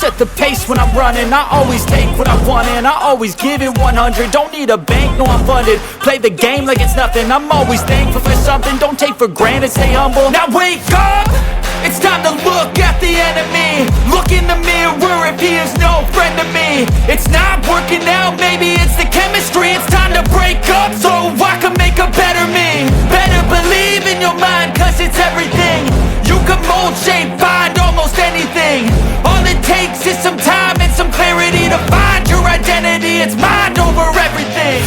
set the pace when I'm running. I always take what I want and I always give it 100. Don't need a bank, no I'm funded. Play the game like it's nothing. I'm always thankful for something. Don't take for granted, stay humble. Now wake up! It's time to look at the enemy. Look in the mirror if he is no friend to me. It's not working out, maybe it's the chemistry. It's time to break up so I can make a better me. Better believe in your mind, cause it's everything. You can mold, shape, find almost anything. All it takes is some time and some clarity to find your identity. It's mind over everything.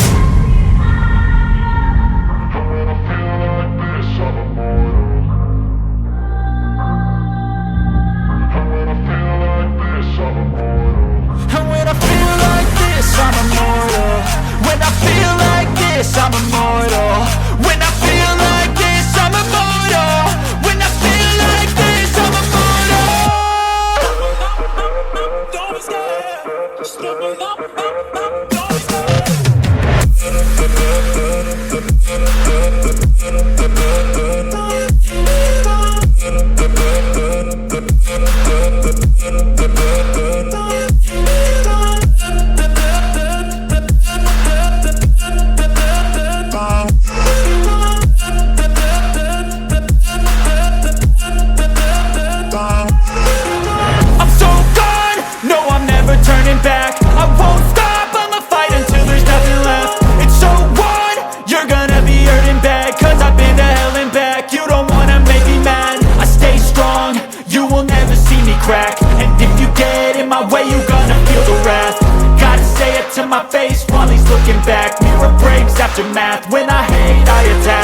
I'm immortal. When I feel like this, I'm immortal. When I feel like this, I'm immortal. When I feel like this, I'm immortal. Don't be scared. Just give me up. Don't be scared. Back. I won't stop, I'ma fight until there's nothing left. It's so on, you're gonna be hurting bad. Cause I've been to hell and back. You don't wanna make me mad. I stay strong, you will never see me crack. And if you get in my way, you're gonna feel the wrath. Gotta say it to my face while he's looking back. Mirror breaks after math. When I hate, I attack.